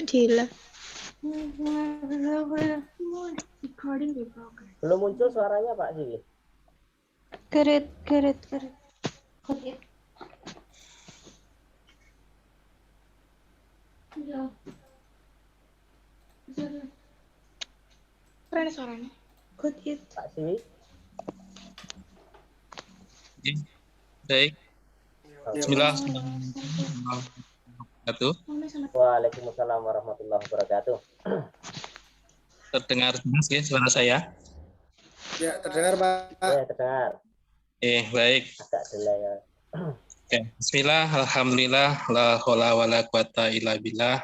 Dila. Belum muncul suaranya Pak Siwi. Kerit. Keren suaranya. Kerit. Pak Siwi. Baik. Bismillah. Waalaikumsalam warahmatullahi wabarakatuh. Terdengar jelas ya suara saya? Ya, terdengar Pak. Ya, terdengar. Baik. Agak delay ya. Oke. Bismillah, alhamdulillah, la haula wala quwata illa billah.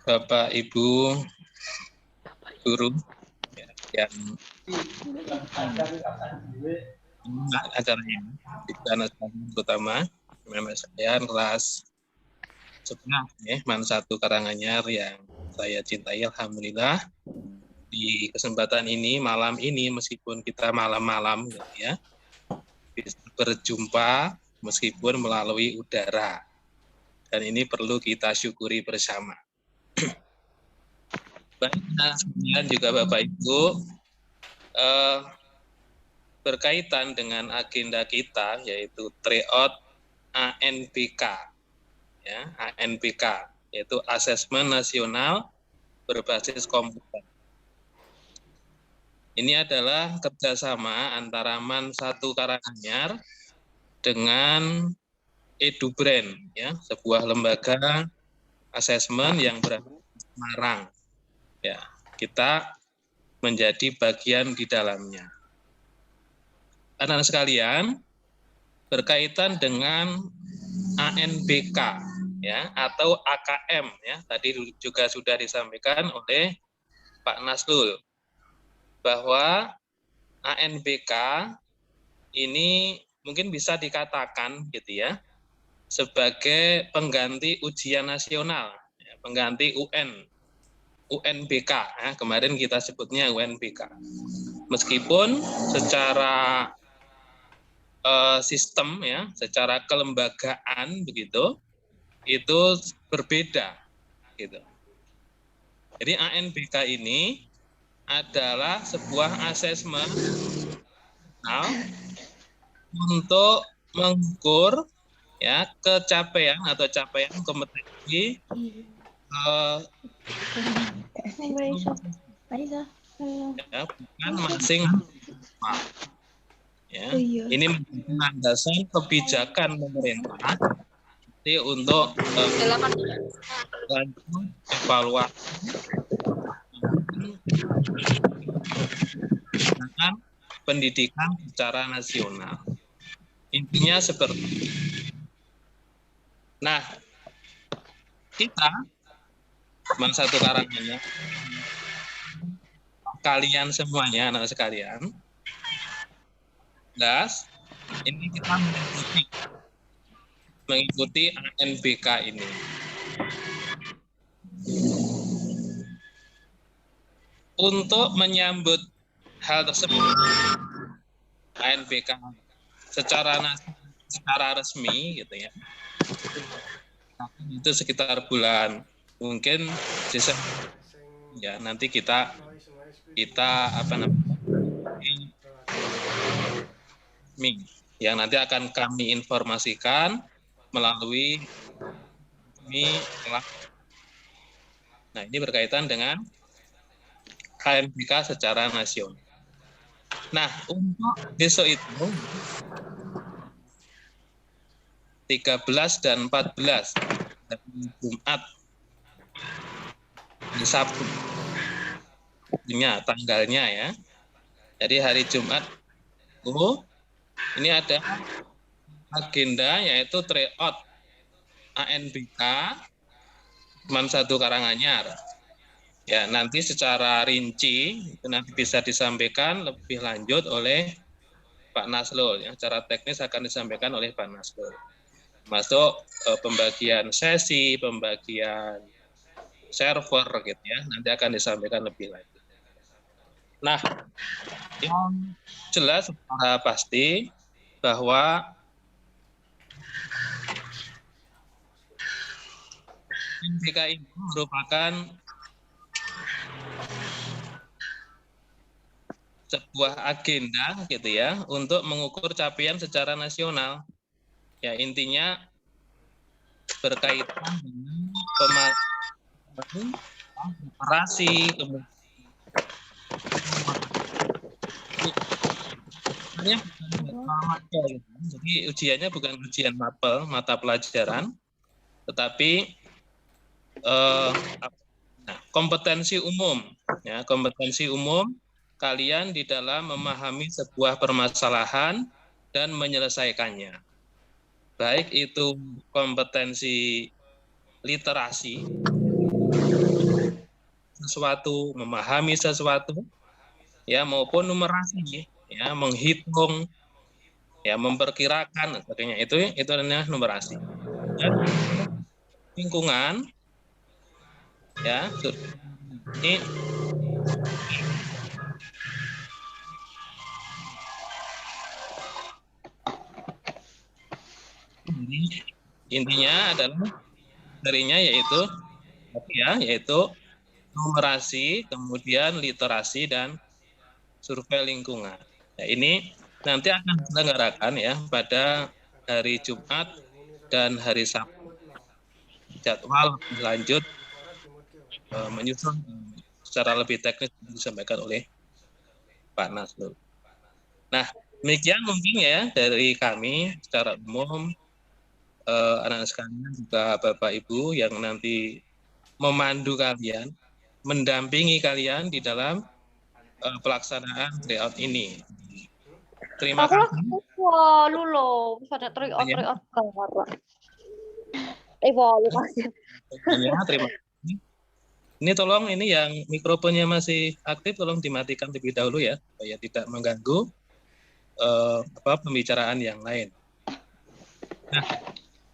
Bapak, Ibu, guru yang acaranya di anak utama, memang saya kelas 11 Man 1 Karanganyar yang saya cintai, alhamdulillah. Di kesempatan ini, malam ini, meskipun kita malam-malam ya, bisa berjumpa meskipun melalui udara. Dan ini perlu kita syukuri bersama. Baik, kemudian juga Bapak Ibu, berkaitan dengan agenda kita, yaitu tryout ANBK, ya, ANBK, yaitu Asesmen Nasional Berbasis Komputer. Ini adalah kerjasama antara MAN 1 Karanganyar dengan EduBrand, ya, sebuah lembaga asesmen yang berada di Semarang. Ya, kita menjadi bagian di dalamnya. Anak-anak sekalian, berkaitan dengan ANBK, ya, atau AKM, ya, tadi juga sudah disampaikan oleh Pak Naslul bahwa ANBK ini mungkin bisa dikatakan gitu ya sebagai pengganti ujian nasional, ya, pengganti UNBK, ya, kemarin kita sebutnya UNBK. Meskipun secara sistem, ya, secara kelembagaan begitu, itu berbeda, gitu. Jadi ANBK ini adalah sebuah asesmen untuk mengukur, ya, capaian kompetensi ya, bukan masing ya. Ini menjadi landasan kebijakan pemerintah untuk evaluasi dengan pendidikan secara nasional. Intinya seperti itu. Nah, kita MAN 1 Karanganyar, kalian semuanya, anak sekalian, ini kita mengikuti ANBK ini. Untuk menyambut hal tersebut, ANBK secara resmi gitu ya, itu sekitar bulan mungkin Desember, ya, nanti kita yang nanti akan kami informasikan melalui nah, ini berkaitan dengan ANBK secara nasional. Nah, untuk besok itu 13 dan 14 Jumat, di Sabtu, tanggalnya ya. Jadi hari Jumat ini ada agenda yaitu tryout ANBK MAN 1 Karanganyar. Ya, nanti secara rinci itu nanti bisa disampaikan lebih lanjut oleh Pak Naslul, yang secara teknis akan disampaikan oleh Pak Naslul. Masuk pembagian sesi, pembagian server gitu ya, nanti akan disampaikan lebih lanjut. Nah, yang jelas secara pasti bahwa NBK ini merupakan sebuah agenda gitu ya untuk mengukur capaian secara nasional. Ya intinya berkaitan dengan operasi, kemudian jadi ujiannya bukan ujian mapel mata pelajaran, tetapi kompetensi umum, ya kompetensi umum kalian di dalam memahami sebuah permasalahan dan menyelesaikannya. Baik itu kompetensi literasi, sesuatu, memahami sesuatu, ya maupun numerasi, ya menghitung, ya memperkirakan, sebagainya itu adalah numerasi. Dan lingkungan, ya ini intinya adalah darinya yaitu numerasi, kemudian literasi dan survei lingkungan. Nah, ini nanti akan diselenggarakan ya pada hari Jumat dan hari Sabtu. Jadwal lanjut menyusun secara lebih teknis disampaikan oleh Pak Nasrul. Nah, demikian mungkin ya dari kami secara umum, anak-anak sekalian juga Bapak Ibu yang nanti memandu kalian, mendampingi kalian di dalam pelaksanaan tryout ini. Terima kasih. Wah, lu loh, bisa ada tryout gambar. Wah, lu kasih. Ya, terima kasih. Ini tolong ini yang mikrofonnya masih aktif tolong dimatikan terlebih dahulu ya, supaya tidak mengganggu pembicaraan yang lain. Nah,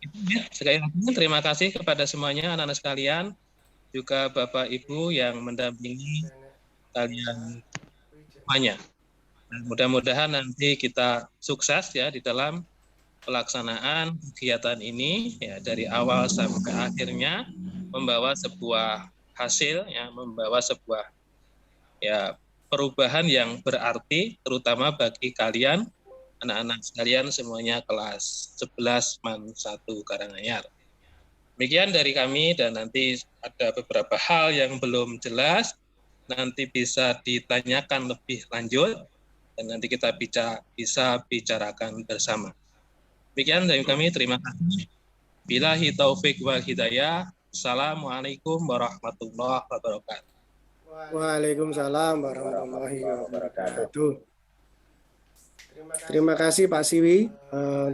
itu ya, sekali lagi terima kasih kepada semuanya anak-anak sekalian, juga Bapak Ibu yang mendampingi kalian semuanya. Nah, mudah-mudahan nanti kita sukses ya di dalam pelaksanaan kegiatan ini ya dari awal sampai akhirnya membawa sebuah hasil ya, membawa sebuah ya perubahan yang berarti terutama bagi kalian anak-anak sekalian semuanya kelas 11 MAN 1 Karanganyar. Demikian dari kami dan nanti ada beberapa hal yang belum jelas nanti bisa ditanyakan lebih lanjut dan nanti kita bisa bicarakan bersama. Demikian dari kami, terima kasih. Billahi taufik wal hidayah. Assalamualaikum warahmatullahi wabarakatuh. Waalaikumsalam warahmatullahi wabarakatuh. Terima kasih Pak Siwi.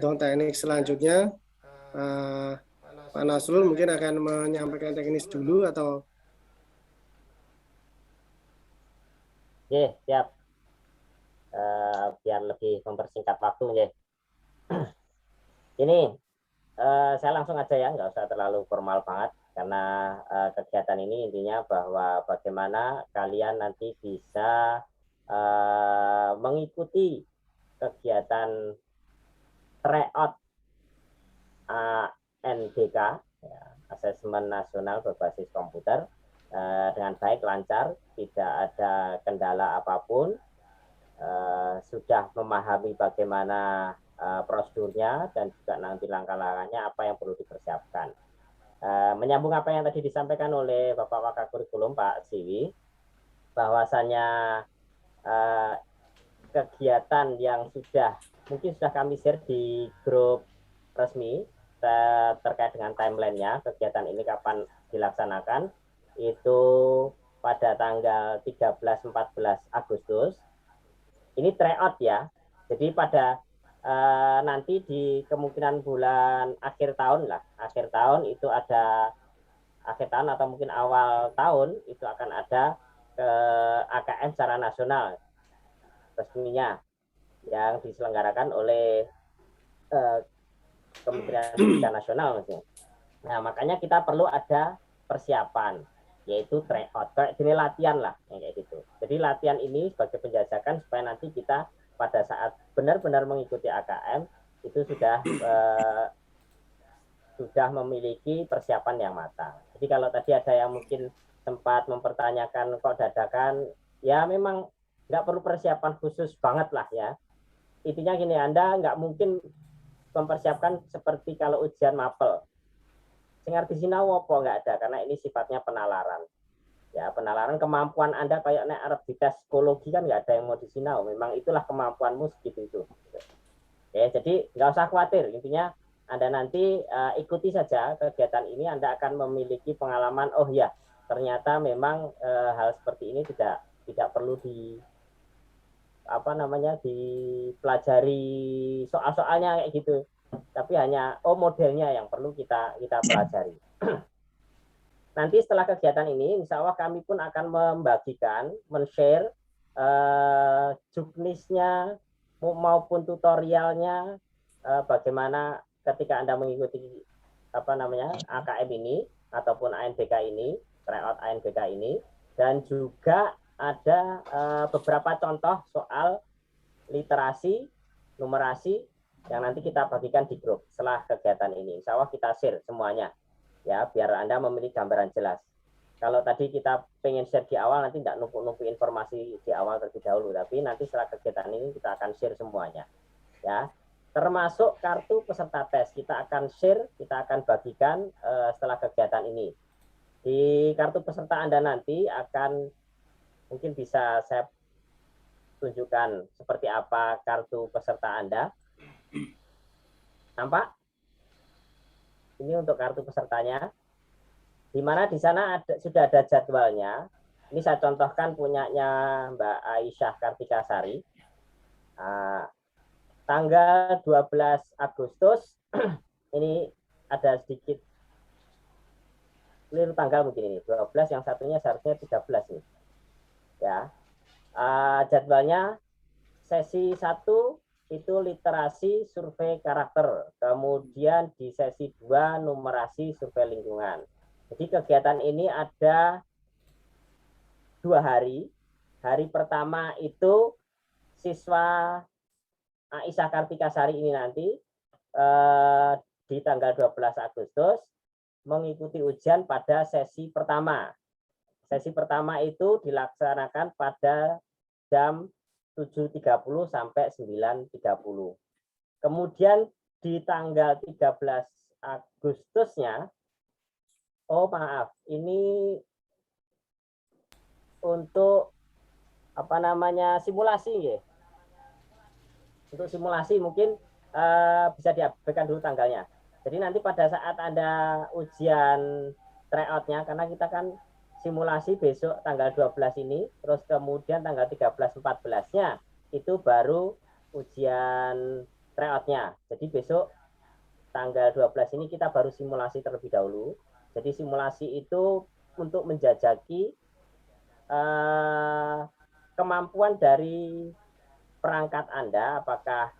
Untuk teknik selanjutnya, Pak Nasrul mungkin akan menyampaikan teknis dulu atau? Oke, siap. Biar lebih mempersingkat waktu ya. Ini saya langsung aja ya, nggak usah terlalu formal banget karena kegiatan ini intinya bahwa bagaimana kalian nanti bisa mengikuti kegiatan tryout ANBK, ya, Asesmen Nasional Berbasis Komputer, dengan baik, lancar, tidak ada kendala apapun, sudah memahami bagaimana prosedurnya dan juga nanti langkah-langkahnya apa yang perlu dipersiapkan. Menyambung apa yang tadi disampaikan oleh Bapak Wakakurikulum Pak Siwi, bahwasannya kegiatan yang mungkin sudah kami share di grup resmi terkait dengan timeline-nya, kegiatan ini kapan dilaksanakan, itu pada tanggal 13-14 Agustus. Ini tryout ya, jadi pada nanti di kemungkinan bulan akhir tahun itu ada akhir tahun atau mungkin awal tahun itu akan ada AKM secara nasional resminya yang diselenggarakan oleh Kementerian Pendidikan Nasional maksudnya. Nah, makanya kita perlu ada persiapan, yaitu tryout, kayak ini latihan lah kayak gitu. Jadi latihan ini sebagai penjajakan supaya nanti kita pada saat benar-benar mengikuti AKM itu sudah sudah memiliki persiapan yang matang. Jadi kalau tadi ada yang mungkin sempat mempertanyakan kok dadakan, ya memang nggak perlu persiapan khusus banget lah ya. Intinya gini, Anda nggak mungkin mempersiapkan seperti kalau ujian mapel. Sing arti sinau apa nggak ada, karena ini sifatnya penalaran. Ya, penalaran kemampuan Anda kayak nek arep dites psikologi kan nggak ada yang mau disinau. Memang itulah kemampuanmu segitu itu. Ya, jadi nggak usah khawatir. Intinya Anda nanti ikuti saja kegiatan ini, Anda akan memiliki pengalaman, oh ya, ternyata memang hal seperti ini tidak perlu dipelajari soal-soalnya kayak gitu. Tapi hanya modelnya yang perlu kita pelajari. Nanti setelah kegiatan ini, insya Allah kami pun akan membagikan, men-share juknisnya maupun tutorialnya bagaimana ketika Anda mengikuti AKM ini ataupun ANBK ini, tryout ANBK ini, dan juga ada beberapa contoh soal literasi, numerasi yang nanti kita bagikan di grup setelah kegiatan ini. Insya Allah kita share semuanya ya, biar Anda memiliki gambaran jelas. Kalau tadi kita pengen share di awal, nanti tidak numpuk-numpuk informasi di awal terlebih dahulu, tapi nanti setelah kegiatan ini kita akan share semuanya ya, termasuk kartu peserta tes kita akan share, kita akan bagikan setelah kegiatan ini. Di kartu peserta Anda nanti akan, mungkin bisa saya tunjukkan seperti apa kartu peserta Anda. Nampak? Ini untuk kartu pesertanya, di mana di sana sudah ada jadwalnya. Ini saya contohkan punyanya Mbak Aisyah Kartikasari. Tanggal 12 Agustus, ini ada sedikit keliru tanggal mungkin ini, 12, yang satunya seharusnya 13 nih. Ya. Jadwalnya sesi 1 itu literasi survei karakter, kemudian di sesi 2 numerasi survei lingkungan. Jadi kegiatan ini ada 2 hari. Hari pertama itu siswa Aisyah Kartikasari ini nanti di tanggal 12 Agustus mengikuti ujian pada sesi pertama. Sesi pertama itu dilaksanakan pada jam 7.30 sampai 9.30. Kemudian di tanggal 13 Agustusnya, ini untuk simulasi ya. Untuk simulasi mungkin bisa diabaikan dulu tanggalnya. Jadi nanti pada saat Anda ujian tryout-nya, karena kita kan simulasi besok tanggal 12 ini, terus kemudian tanggal 13-14-nya itu baru ujian tryout-nya. Jadi besok tanggal 12 ini kita baru simulasi terlebih dahulu. Jadi simulasi itu untuk menjajaki kemampuan dari perangkat Anda, apakah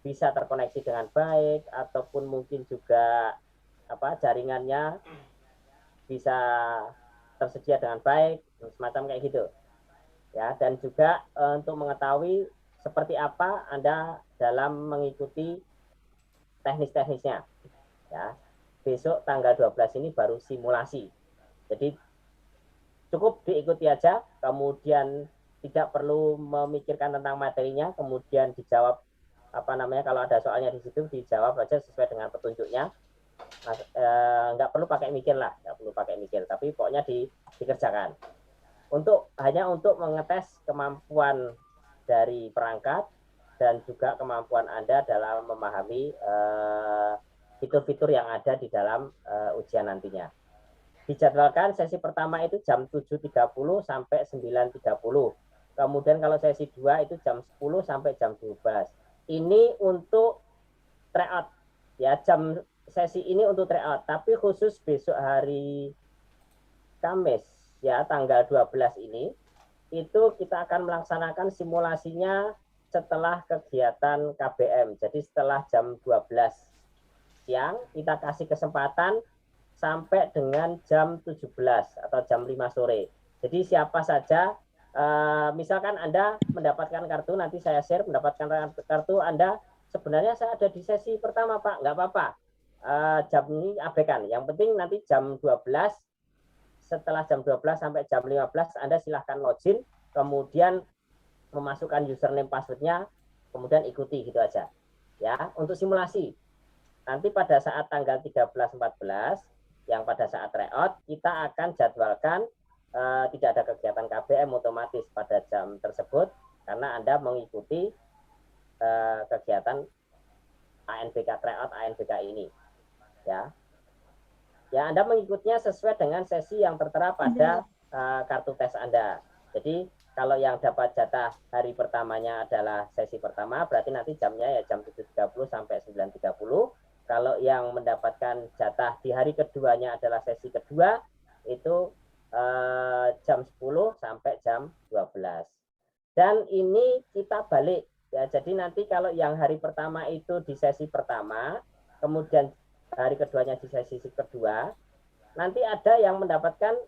bisa terkoneksi dengan baik, ataupun mungkin juga jaringannya bisa tersedia dengan baik, semacam kayak gitu ya. Dan juga untuk mengetahui seperti apa Anda dalam mengikuti teknis-teknisnya ya. Besok tanggal 12 ini baru simulasi, jadi cukup diikuti aja, kemudian tidak perlu memikirkan tentang materinya, kemudian dijawab kalau ada soalnya di situ dijawab aja sesuai dengan petunjuknya. Nggak perlu pakai mikir lah, tapi pokoknya dikerjakan. Hanya untuk mengetes kemampuan dari perangkat dan juga kemampuan Anda dalam memahami fitur-fitur yang ada di dalam ujian nantinya. Dijadwalkan sesi pertama itu jam 7.30 sampai 9.30. Kemudian kalau sesi 2 itu jam 10 sampai jam 12. Ini untuk tryout ya, sesi ini untuk tryout, tapi khusus besok hari Kamis ya, tanggal 12 ini itu kita akan melaksanakan simulasinya setelah kegiatan KBM. Jadi setelah jam 12 siang kita kasih kesempatan sampai dengan jam 17 atau jam 5 sore. Jadi siapa saja, misalkan Anda mendapatkan kartu, nanti saya share mendapatkan kartu Anda, sebenarnya saya ada di sesi pertama Pak, nggak apa-apa. jam ini abaikan. Yang penting nanti jam 12, setelah jam 12 sampai jam 15 Anda silahkan login, kemudian memasukkan username passwordnya, kemudian ikuti gitu aja. Ya, untuk simulasi. Nanti pada saat tanggal 13-14 yang pada saat tryout kita akan jadwalkan tidak ada kegiatan KBM otomatis pada jam tersebut karena Anda mengikuti kegiatan ANBK tryout ANBK ini. Ya, Anda mengikutnya sesuai dengan sesi yang tertera pada kartu tes Anda. Jadi kalau yang dapat jatah hari pertamanya adalah sesi pertama, berarti nanti jamnya ya jam 7.30 sampai 9.30. Kalau yang mendapatkan jatah di hari keduanya adalah sesi kedua, itu jam 10 sampai jam 12. Dan ini kita balik. Ya, jadi nanti kalau yang hari pertama itu di sesi pertama, kemudian hari keduanya di sesi kedua, nanti ada yang mendapatkan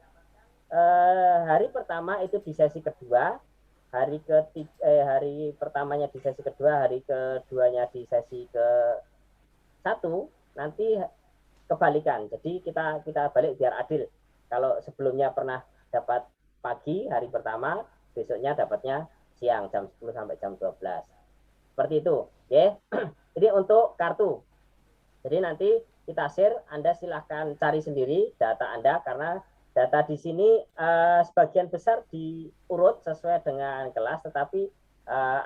hari pertama itu di sesi kedua, hari pertamanya di sesi kedua, hari keduanya di sesi ke-1, nanti kebalikan. Jadi kita balik biar adil. Kalau sebelumnya pernah dapat pagi hari pertama, besoknya dapatnya siang jam 10 sampai jam 12. Seperti itu, ya. Jadi untuk kartu. Jadi nanti kita share, Anda silahkan cari sendiri data Anda karena data di sini sebagian besar diurut sesuai dengan kelas, tetapi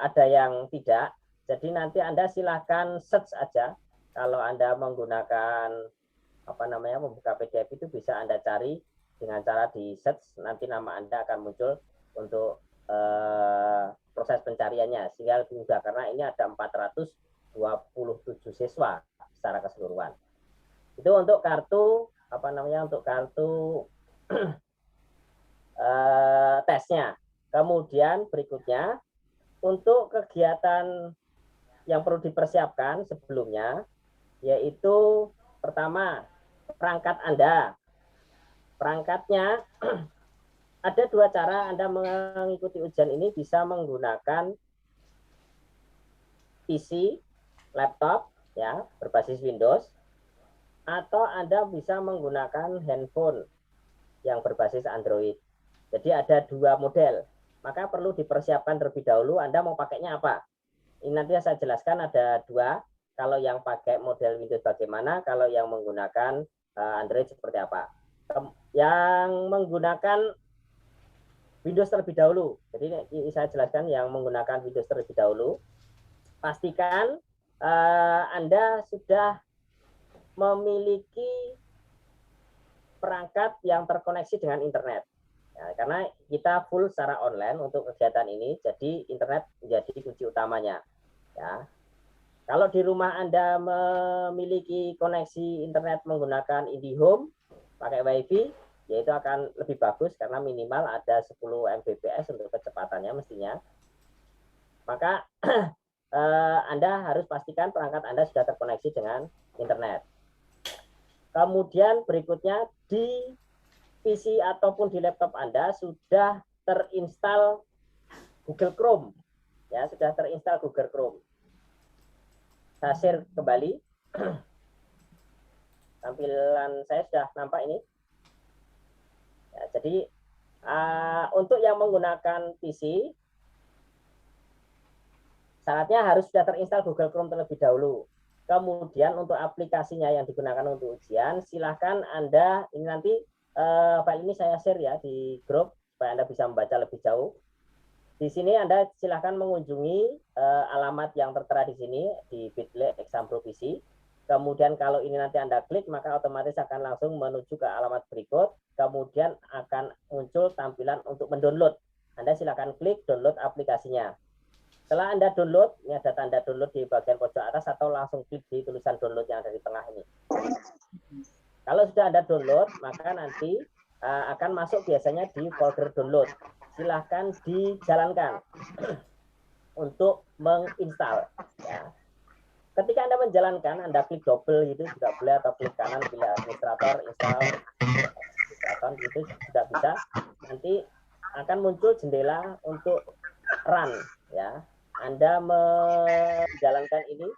ada yang tidak. Jadi nanti Anda silahkan search aja. Kalau Anda menggunakan membuka PDF itu bisa Anda cari dengan cara di search, nanti nama Anda akan muncul untuk proses pencariannya sehingga lebih mudah karena ini ada 427 siswa secara keseluruhan. Itu untuk kartu untuk kartu tesnya. Kemudian berikutnya untuk kegiatan yang perlu dipersiapkan sebelumnya yaitu pertama perangkat Anda. Perangkatnya ada dua cara Anda mengikuti ujian ini, bisa menggunakan PC, laptop ya berbasis Windows, atau Anda bisa menggunakan handphone yang berbasis Android. Jadi ada dua model, maka perlu dipersiapkan terlebih dahulu Anda mau pakainya apa. Ini nanti saya jelaskan ada dua, kalau yang pakai model Windows bagaimana, kalau yang menggunakan Android seperti apa. Yang menggunakan Windows terlebih dahulu, jadi saya jelaskan yang menggunakan Windows terlebih dahulu, pastikan Anda sudah memiliki perangkat yang terkoneksi dengan internet. Ya, karena kita full secara online untuk kegiatan ini, jadi internet menjadi kunci utamanya. Ya. Kalau di rumah Anda memiliki koneksi internet menggunakan IndiHome, pakai WiFi, ya itu akan lebih bagus karena minimal ada 10 Mbps untuk kecepatannya mestinya. Maka Anda harus pastikan perangkat Anda sudah terkoneksi dengan internet. Kemudian berikutnya di PC ataupun di laptop Anda sudah terinstall Google Chrome. Ya, sudah terinstall Google Chrome. Saya share kembali. Tampilan saya sudah nampak ini. Ya, jadi untuk yang menggunakan PC syaratnya harus sudah terinstall Google Chrome terlebih dahulu. Kemudian untuk aplikasinya yang digunakan untuk ujian, silahkan Anda, ini nanti file ini saya share ya di grup supaya Anda bisa membaca lebih jauh. Di sini Anda silahkan mengunjungi alamat yang tertera di sini di bit.ly exam pro PC. Kemudian kalau ini nanti Anda klik, maka otomatis akan langsung menuju ke alamat berikut. Kemudian akan muncul tampilan untuk mendownload. Anda silahkan klik download aplikasinya. Setelah Anda download, ini ada tanda download di bagian pojok atas atau langsung klik di tulisan download yang ada di tengah ini. Kalau sudah Anda download, maka nanti akan masuk biasanya di folder download. Silahkan dijalankan untuk menginstal. Ya. Ketika Anda menjalankan, Anda klik double gitu juga boleh, atau klik kanan pilih administrator, install, itu sudah bisa. Nanti akan muncul jendela untuk run. Ya. Anda menjalankan ini,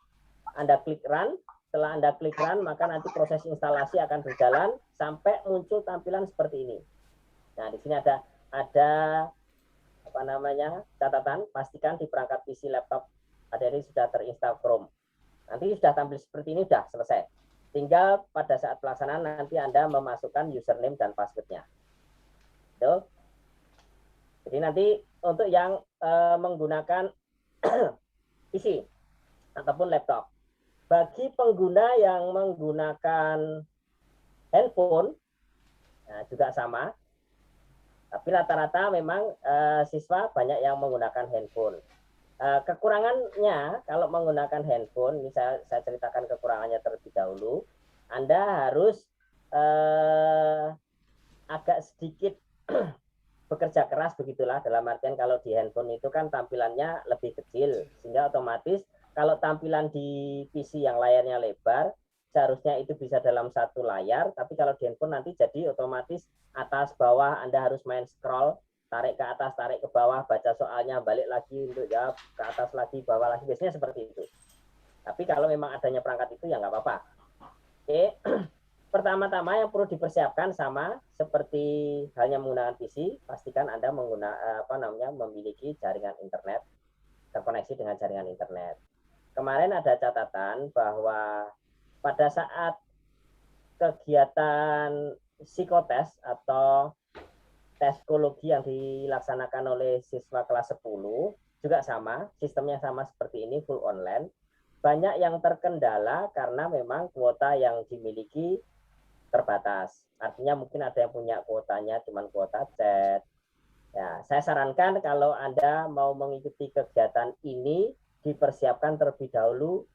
Anda klik run, setelah Anda klik run, maka nanti proses instalasi akan berjalan sampai muncul tampilan seperti ini. Nah, di sini ada apa namanya catatan, pastikan di perangkat PC laptop Anda ini sudah terinstall Chrome. Nanti sudah tampil seperti ini, sudah selesai. Tinggal pada saat pelaksanaan nanti Anda memasukkan username dan password-nya. Jadi nanti untuk yang menggunakan PC ataupun laptop, bagi pengguna yang menggunakan handphone, nah juga sama. Tapi rata-rata memang siswa banyak yang menggunakan handphone. Kekurangannya kalau menggunakan handphone, ini saya ceritakan kekurangannya terlebih dahulu. Anda harus agak sedikit bekerja keras begitulah, dalam artian kalau di handphone itu kan tampilannya lebih kecil, sehingga otomatis kalau tampilan di PC yang layarnya lebar seharusnya itu bisa dalam satu layar, tapi kalau di handphone nanti jadi otomatis atas bawah Anda harus main scroll, tarik ke atas, tarik ke bawah, baca soalnya, balik lagi untuk jawab, ke atas lagi, bawah lagi, biasanya seperti itu. Tapi kalau memang adanya perangkat itu ya nggak apa-apa. Oke. Pertama-tama yang perlu dipersiapkan sama seperti halnya menggunakan PC, pastikan Anda memiliki jaringan internet, terkoneksi dengan jaringan internet. Kemarin ada catatan bahwa pada saat kegiatan psikotes atau tes psikologi yang dilaksanakan oleh siswa kelas 10 juga sama, sistemnya sama seperti ini, full online. Banyak yang terkendala karena memang kuota yang dimiliki terbatas. Artinya mungkin ada yang punya kuotanya cuma kuota chat. Ya, saya sarankan kalau Anda mau mengikuti kegiatan ini dipersiapkan terlebih dahulu.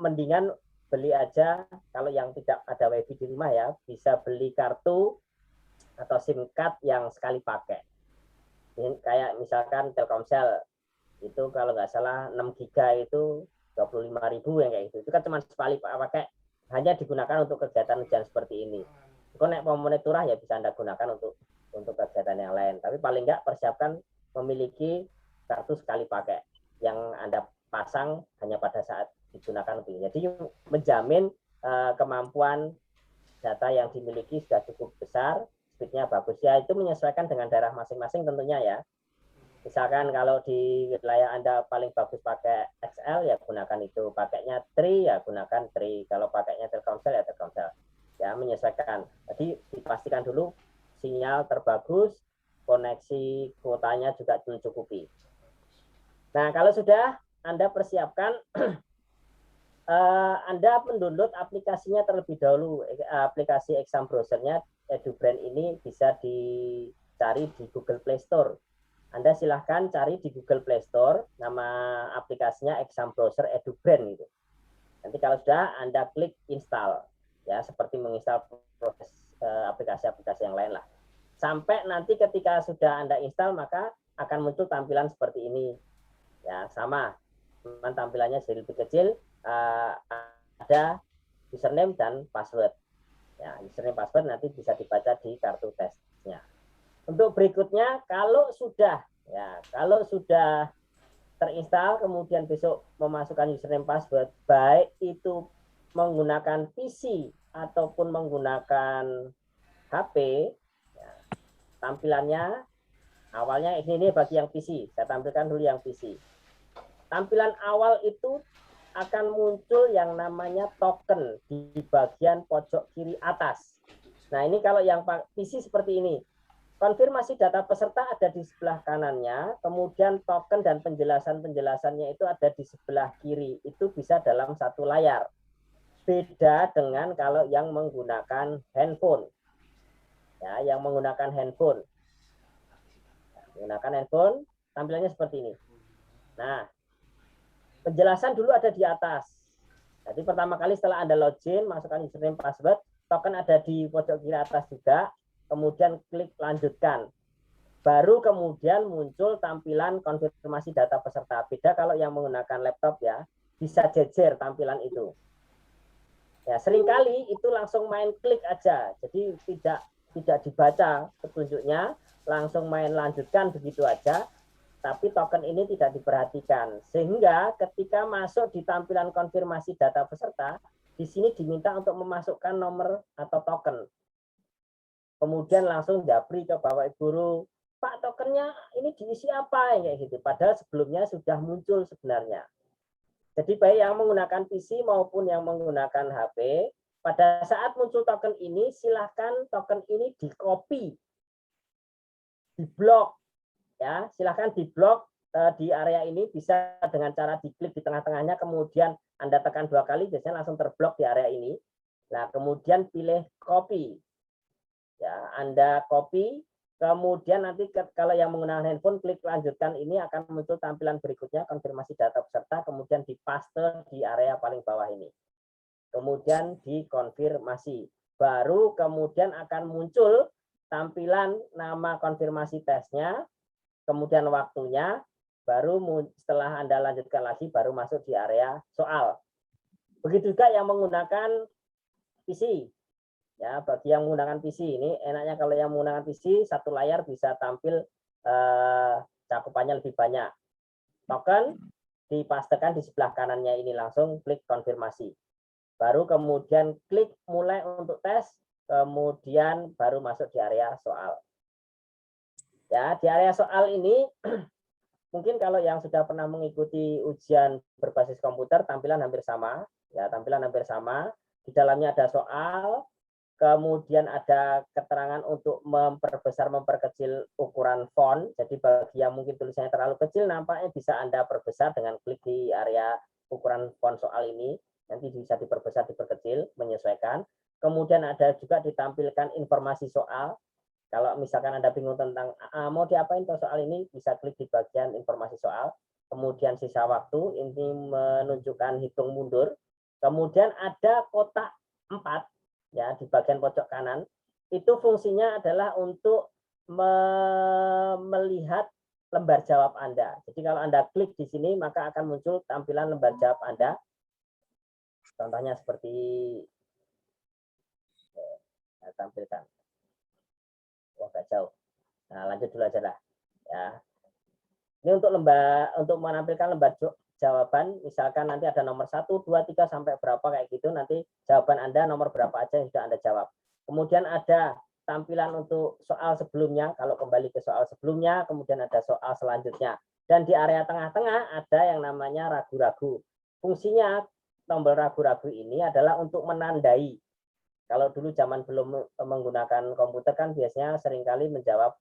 Mendingan beli aja, kalau yang tidak ada wifi di rumah ya, bisa beli kartu atau SIM card yang sekali pakai. Ini kayak misalkan Telkomsel itu kalau nggak salah 6 GB itu 25.000 yang kayak gitu. Itu kan cuma sekali pakai, hanya digunakan untuk kegiatan ujian seperti ini. Kalau naik monet turah ya bisa Anda gunakan untuk kegiatan yang lain. Tapi paling nggak persiapkan memiliki kartu sekali pakai yang Anda pasang hanya pada saat digunakan untuk ini. Jadi menjamin kemampuan data yang dimiliki sudah cukup besar, speednya bagus ya. Itu menyesuaikan dengan daerah masing-masing tentunya ya. Misalkan kalau di wilayah Anda paling bagus pakai XL ya gunakan itu, pakainya Tri ya gunakan Tri, kalau pakainya Telkomsel ya Telkomsel. Ya menyesuaikan. Jadi dipastikan dulu sinyal terbagus, koneksi kuotanya juga mencukupi. Nah, kalau sudah Anda persiapkan Anda mendownload aplikasinya terlebih dahulu. Aplikasi exam browsernya EduBrand ini bisa dicari di Google Play Store. Anda silahkan cari di Google Play Store, nama aplikasinya Exam Browser EduBrand gitu. Nanti kalau sudah Anda klik install, ya seperti menginstal proses aplikasi-aplikasi yang lain lah. Sampai nanti ketika sudah Anda install maka akan muncul tampilan seperti ini. Ya sama, cuman tampilannya jadi lebih kecil, ada username dan password. Ya username password nanti bisa dibaca di kartu tesnya. Untuk berikutnya, kalau sudah terinstall, kemudian besok memasukkan username password, baik itu menggunakan PC ataupun menggunakan HP, ya, tampilannya awalnya ini bagi yang PC. Saya tampilkan dulu yang PC. Tampilan awal itu akan muncul yang namanya token di bagian pojok kiri atas. Nah ini kalau yang PC seperti ini. Konfirmasi data peserta ada di sebelah kanannya, kemudian token dan penjelasan-penjelasannya itu ada di sebelah kiri. Itu bisa dalam satu layar. Beda dengan kalau yang menggunakan handphone. Ya, yang menggunakan handphone. Menggunakan handphone, tampilannya seperti ini. Nah, penjelasan dulu ada di atas. Jadi pertama kali setelah Anda login, masukkan username password, token ada di pojok kiri atas juga. Kemudian klik lanjutkan. Baru kemudian muncul tampilan konfirmasi data peserta. Beda kalau yang menggunakan laptop ya, bisa jejer tampilan itu. Ya, seringkali itu langsung main klik aja. Jadi tidak dibaca petunjuknya, langsung main lanjutkan begitu aja. tapi token ini tidak diperhatikan. Sehingga ketika masuk di tampilan konfirmasi data peserta, di sini diminta untuk memasukkan nomor atau token. Kemudian langsung japri ke Bapak Ibu Guru, Pak, tokennya ini diisi apa? Kayak gitu. Padahal sebelumnya sudah muncul sebenarnya. Jadi baik yang menggunakan PC maupun yang menggunakan HP, pada saat muncul token ini, silahkan token ini di-copy, di-blok. Ya, silahkan di-blok di area ini, bisa dengan cara diklik di tengah-tengahnya, kemudian Anda tekan 2 kali, biasanya langsung terblok di area ini. Nah, kemudian pilih copy. Ya, Anda copy, kemudian nanti kalau yang menggunakan handphone, klik lanjutkan ini, akan muncul tampilan berikutnya, konfirmasi data peserta, kemudian dipaste di area paling bawah ini. Kemudian dikonfirmasi. Baru kemudian akan muncul tampilan nama konfirmasi tesnya, kemudian waktunya, baru setelah Anda lanjutkan lagi, baru masuk di area soal. Begitu juga yang menggunakan PC. Ya, bagi yang menggunakan PC ini, enaknya kalau yang menggunakan PC, satu layar bisa tampil cakupannya lebih banyak. Token dipastekan di sebelah kanannya ini, langsung klik konfirmasi. Baru kemudian klik mulai untuk tes, kemudian baru masuk di area soal. Ya, di area soal ini mungkin kalau yang sudah pernah mengikuti ujian berbasis komputer, tampilan hampir sama. Ya, tampilan hampir sama. Di dalamnya ada soal, kemudian ada keterangan untuk memperbesar, memperkecil ukuran font. Jadi bagi yang mungkin tulisannya terlalu kecil, nampaknya bisa Anda perbesar dengan klik di area ukuran font soal ini. Nanti bisa diperbesar, diperkecil, menyesuaikan. Kemudian ada juga ditampilkan informasi soal. Kalau misalkan Anda bingung tentang mau diapain soal ini, bisa klik di bagian informasi soal. Kemudian sisa waktu, ini menunjukkan hitung mundur. Kemudian ada kotak 4 ya di bagian pojok kanan. Itu fungsinya adalah untuk melihat lembar jawab Anda. Jadi kalau Anda klik di sini, maka akan muncul tampilan lembar jawab Anda. Contohnya seperti saya tampilkan. Agak jauh. Nah, lanjut dulu aja lah. Ya. Ini untuk menampilkan lembar jawaban, misalkan nanti ada nomor 1, 2, 3 sampai berapa kayak gitu, nanti jawaban Anda nomor berapa aja yang sudah Anda jawab. Kemudian ada tampilan untuk soal sebelumnya, kalau kembali ke soal sebelumnya, kemudian ada soal selanjutnya. Dan di area tengah-tengah ada yang namanya ragu-ragu. Fungsinya tombol ragu-ragu ini adalah untuk menandai. Kalau dulu zaman belum menggunakan komputer kan biasanya seringkali menjawab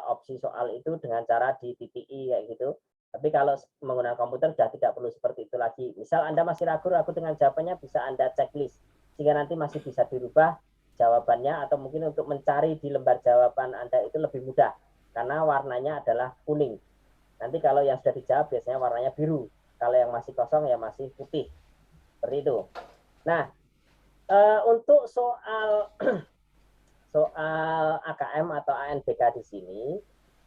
opsi soal itu dengan cara dititiki kayak gitu. Tapi kalau menggunakan komputer sudah tidak perlu seperti itu lagi. Misal Anda masih ragu-ragu dengan jawabannya, bisa Anda checklist. Sehingga nanti masih bisa dirubah jawabannya, atau mungkin untuk mencari di lembar jawaban Anda itu lebih mudah. Karena warnanya adalah kuning. Nanti kalau yang sudah dijawab biasanya warnanya biru. Kalau yang masih kosong ya masih putih. Seperti itu. Nah, untuk soal AKM atau ANBK di sini,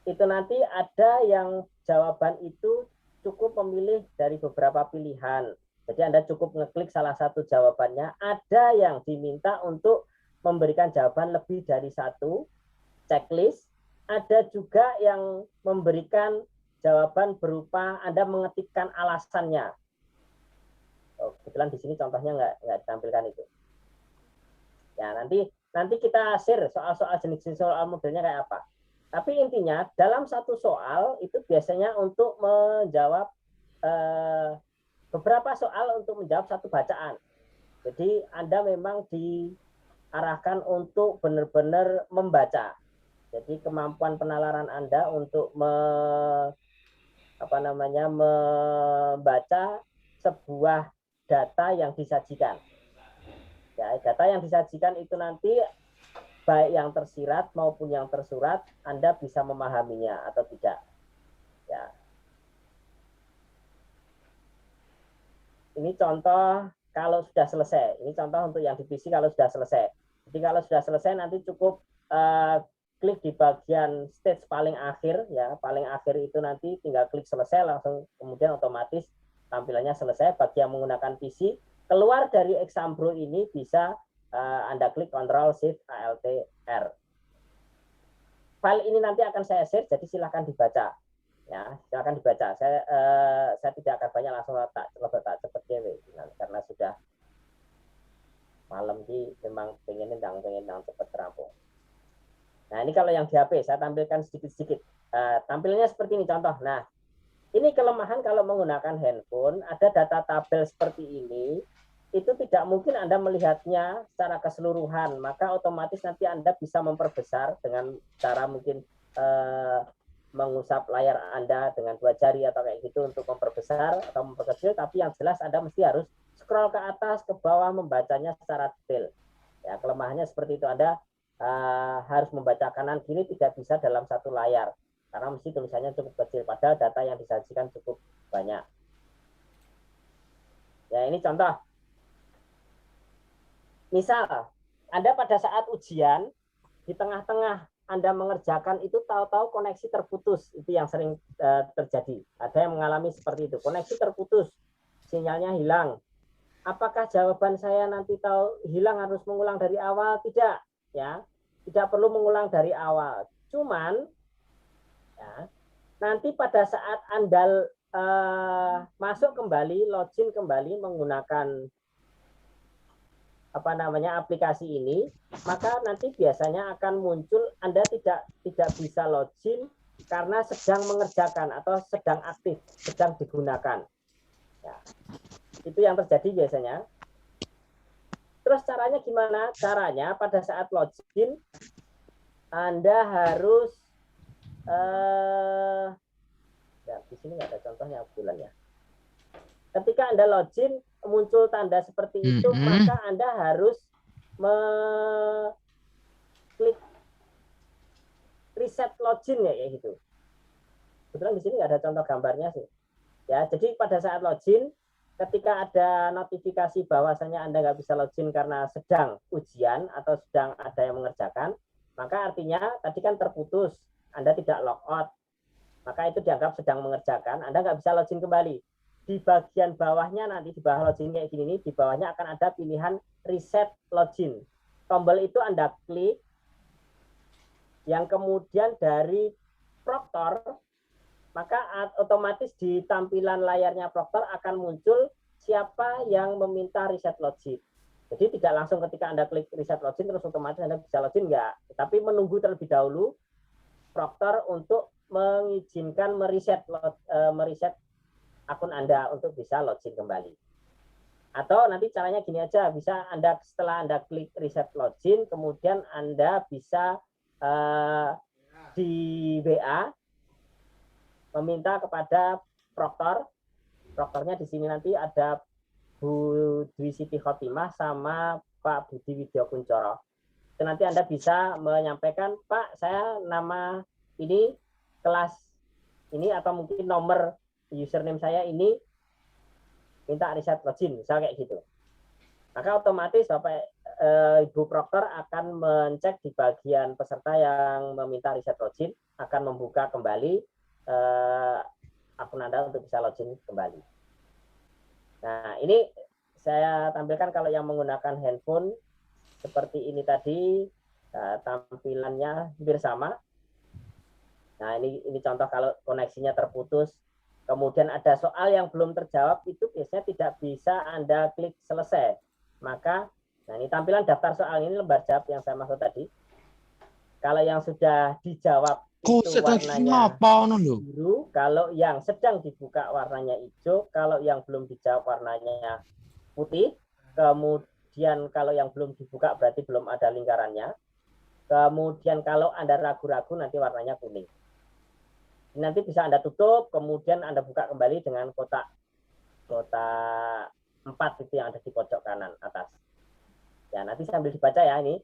itu nanti ada yang jawaban itu cukup memilih dari beberapa pilihan. Jadi Anda cukup ngeklik salah satu jawabannya. Ada yang diminta untuk memberikan jawaban lebih dari satu, checklist. Ada juga yang memberikan jawaban berupa Anda mengetikkan alasannya. Oh, kebetulan di sini contohnya nggak ditampilkan itu. Ya, nanti kita share soal-soal jenis soal modelnya kayak apa. Tapi intinya dalam satu soal itu biasanya untuk menjawab beberapa soal untuk menjawab satu bacaan. Jadi Anda memang diarahkan untuk benar-benar membaca. Jadi kemampuan penalaran Anda untuk membaca sebuah data yang disajikan. Ya, data yang disajikan itu nanti baik yang tersirat maupun yang tersurat, Anda bisa memahaminya atau tidak. Ya. Ini contoh kalau sudah selesai. Ini contoh untuk yang di PC kalau sudah selesai. Jadi kalau sudah selesai nanti cukup klik di bagian stage paling akhir, ya paling akhir itu nanti tinggal klik selesai, langsung kemudian otomatis tampilannya selesai. Bagi yang menggunakan PC, keluar dari Exambro ini bisa Anda klik Ctrl Shift Alt R. File ini nanti akan saya share, jadi silahkan dibaca. Ya, silakan dibaca. Saya tidak akan banyak, langsung tak cepet dewe karena sudah malam ini memang pengen cepet terampung. Nah, ini kalau yang di HP saya tampilkan sedikit-sedikit. Tampilannya seperti ini contoh. Nah, ini kelemahan kalau menggunakan handphone, ada data tabel seperti ini, itu tidak mungkin Anda melihatnya secara keseluruhan, maka otomatis nanti Anda bisa memperbesar dengan cara mungkin mengusap layar Anda dengan 2 jari atau kayak gitu untuk memperbesar atau memperkecil, tapi yang jelas Anda mesti harus scroll ke atas, ke bawah, membacanya secara detail. Ya, kelemahannya seperti itu. Anda harus membaca kanan kiri, tidak bisa dalam satu layar karena mesti tulisannya cukup kecil, padahal data yang disajikan cukup banyak. Ya, ini contoh. Misal Anda pada saat ujian di tengah-tengah Anda mengerjakan itu tahu-tahu koneksi terputus, itu yang sering terjadi. Ada yang mengalami seperti itu, koneksi terputus, sinyalnya hilang. Apakah jawaban saya nanti tahu hilang harus mengulang dari awal? Tidak, ya. Tidak perlu mengulang dari awal. Cuman ya, nanti pada saat Anda masuk kembali, login kembali menggunakan aplikasi ini, maka nanti biasanya akan muncul Anda tidak bisa login karena sedang mengerjakan atau sedang aktif, sedang digunakan. Ya. Itu yang terjadi biasanya. Terus caranya gimana? Caranya pada saat login Anda harus ya, di sini nggak ada contohnya bulannya. Ketika Anda login muncul tanda seperti itu, maka Anda harus klik reset login ya kayak gitu. Kebetulan di sini nggak ada contoh gambarnya sih. Ya, jadi pada saat login, ketika ada notifikasi bahwasanya Anda nggak bisa login karena sedang ujian atau sedang ada yang mengerjakan, maka artinya tadi kan terputus, Anda tidak logout, maka itu dianggap sedang mengerjakan, Anda nggak bisa login kembali. Di bagian bawahnya nanti, di bawah login kayak gini, di bawahnya akan ada pilihan reset login. Tombol itu Anda klik, yang kemudian dari Proctor, maka otomatis di tampilan layarnya Proctor akan muncul siapa yang meminta reset login. Jadi tidak langsung ketika Anda klik reset login terus otomatis Anda bisa login, enggak. Tapi menunggu terlebih dahulu Proctor untuk mengizinkan mereset akun Anda untuk bisa login kembali. Atau nanti caranya gini aja, bisa Anda setelah Anda klik reset login, kemudian Anda bisa di WA meminta kepada Proctor. Proctornya di sini nanti ada Bu Dwi Siti Khotimah sama Pak Budi Widyo Kuncoro. Itu nanti Anda bisa menyampaikan, Pak, saya nama ini, kelas ini, atau mungkin nomor username saya ini, minta reset login, misalnya kayak gitu. Maka otomatis Bapak Ibu Proctor akan mencek di bagian peserta yang meminta reset login, akan membuka kembali akun Anda untuk bisa login kembali. Nah, ini saya tampilkan kalau yang menggunakan handphone seperti ini tadi, tampilannya hampir sama. Nah, ini contoh kalau koneksinya terputus, kemudian ada soal yang belum terjawab, itu biasanya tidak bisa Anda klik selesai. Maka, nah ini tampilan daftar soal ini lembar jawab yang saya maksud tadi. Kalau yang sudah dijawab itu warnanya biru, kalau yang sedang dibuka warnanya hijau, kalau yang belum dijawab warnanya putih, kemudian kalau yang belum dibuka berarti belum ada lingkarannya, kemudian kalau Anda ragu-ragu nanti warnanya kuning. Nanti bisa Anda tutup, kemudian Anda buka kembali dengan kotak 4 itu yang ada di pojok kanan atas. Ya, nanti sambil dibaca ya ini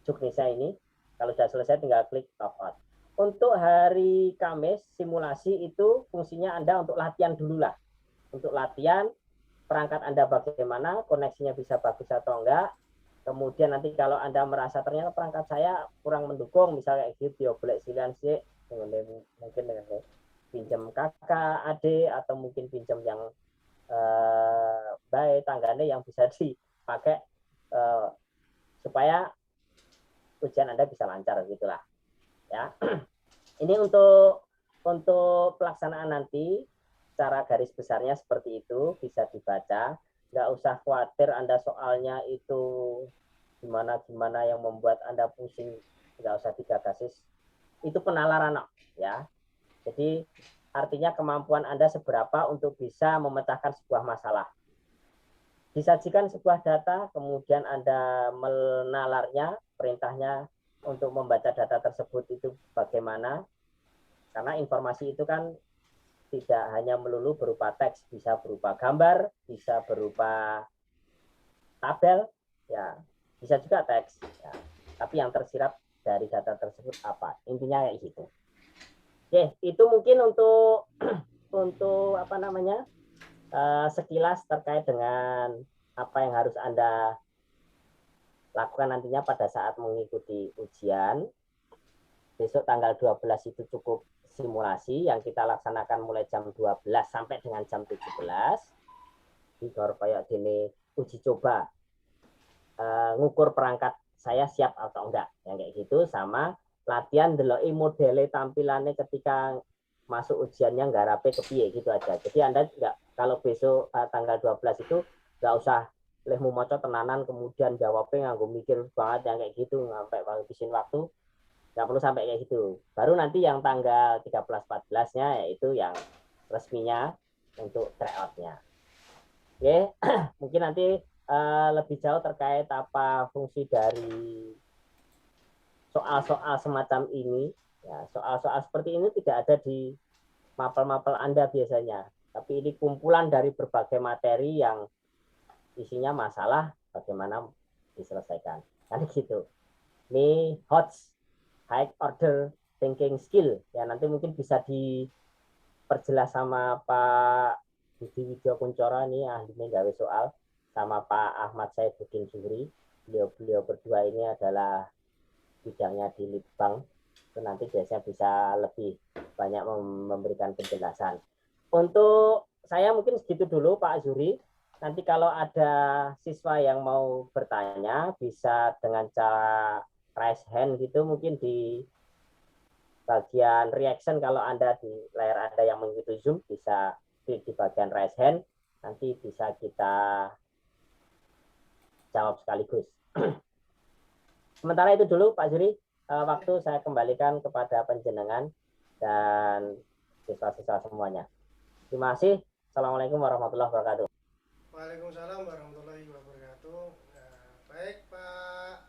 Juknisnya ini. Kalau sudah selesai tinggal klik logout. Untuk hari Kamis simulasi itu fungsinya Anda untuk latihan dulu lah. Untuk latihan perangkat Anda bagaimana, koneksinya bisa bagus atau enggak. Kemudian nanti kalau Anda merasa ternyata perangkat saya kurang mendukung, misalnya kayak gitu, boleh silahkan sih mungkin dengan pinjam kakak, adik, atau mungkin pinjam yang baik tanggane yang bisa dipakai supaya ujian Anda bisa lancar gitulah ya. Ini untuk pelaksanaan nanti, cara garis besarnya seperti itu, bisa dibaca. Nggak usah khawatir Anda soalnya itu gimana yang membuat Anda pusing, nggak usah digagasis. Itu penalaran, ya. Jadi artinya kemampuan Anda seberapa untuk bisa memecahkan sebuah masalah. Disajikan sebuah data, kemudian Anda menalarnya, perintahnya untuk membaca data tersebut itu bagaimana. Karena informasi itu kan tidak hanya melulu berupa teks, bisa berupa gambar, bisa berupa tabel, ya bisa juga teks. Ya. Tapi yang tersirat dari data tersebut apa? Intinya kayak gitu. Oke, itu mungkin untuk apa namanya sekilas terkait dengan apa yang harus Anda lakukan nantinya pada saat mengikuti ujian. Besok tanggal 12 itu cukup simulasi yang kita laksanakan mulai jam 12 sampai dengan jam 17. Di kayak gini uji coba ngukur perangkat saya siap atau enggak, yang kayak gitu, sama latihan deloki modele tampilannya ketika masuk ujiannya ngarape kepiye gitu aja. Jadi Anda enggak, kalau besok tanggal 12 itu enggak usah lehmu maca tenanan kemudian jawabnya nganggo mikir banget yang kayak gitu sampai habisin waktu. Nggak perlu sampai kayak gitu. Baru nanti yang tanggal 13-14-nya yaitu yang resminya untuk tryout-nya. Oke, mungkin nanti lebih jauh terkait apa fungsi dari soal-soal semacam ini. Ya, soal-soal seperti ini tidak ada di mapel-mapel Anda biasanya. Tapi ini kumpulan dari berbagai materi yang isinya masalah bagaimana diselesaikan. Kan gitu. Ini HOTS, high order thinking skill, ya nanti mungkin bisa diperjelas sama Pak Budi Widya Kuncoro, ini ahlinya gawe soal, sama Pak Ahmad Saifuddin Zuhri. Beliau berdua ini adalah bidangnya di Litbang, itu nanti biasanya bisa lebih banyak memberikan penjelasan. Untuk saya mungkin segitu dulu Pak Zuhri. Nanti kalau ada siswa yang mau bertanya bisa dengan cara raise hand gitu, mungkin di bagian reaction kalau Anda di layar Anda yang mengikuti Zoom bisa di bagian raise hand, nanti bisa kita jawab sekaligus. Sementara itu dulu Pak Zuri, waktu saya kembalikan kepada penjenengan dan siswa-siswa semuanya. Terima kasih. Assalamualaikum warahmatullahi wabarakatuh. Waalaikumsalam warahmatullahi wabarakatuh. Baik Pak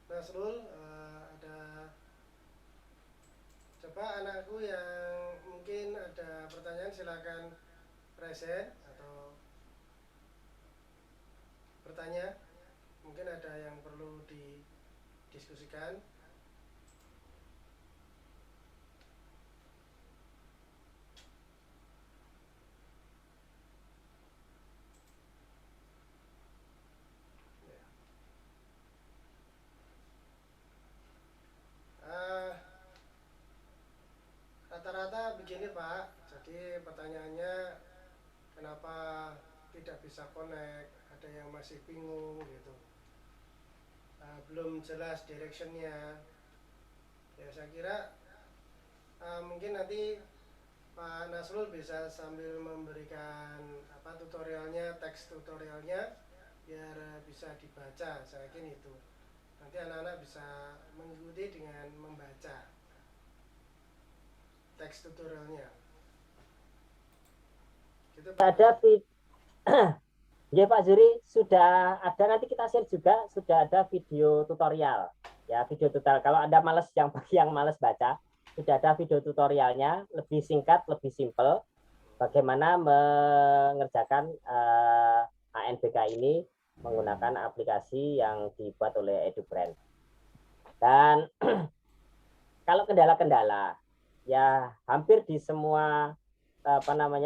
Nasrul, ada coba anakku yang mungkin ada pertanyaan silakan present atau bertanya. Mungkin ada yang perlu didiskusikan. Rata-rata begini Pak, jadi pertanyaannya kenapa tidak bisa connect, ada yang masih bingung gitu, belum jelas directionnya. Ya saya kira mungkin nanti Pak Nasrul bisa sambil memberikan tutorialnya, teks tutorialnya biar bisa dibaca. Saya yakin itu nanti anak-anak bisa mengikuti dengan membaca teks tutorialnya. Gitu, Pak. Ada ya Pak Zuri, sudah ada, nanti kita share juga, sudah ada video tutorial. Ya, video tutorial. Kalau Anda males, bagi yang males baca, sudah ada video tutorialnya, lebih singkat, lebih simple, bagaimana mengerjakan ANBK ini menggunakan aplikasi yang dibuat oleh EduBrand. Dan kalau kendala-kendala, ya hampir di semua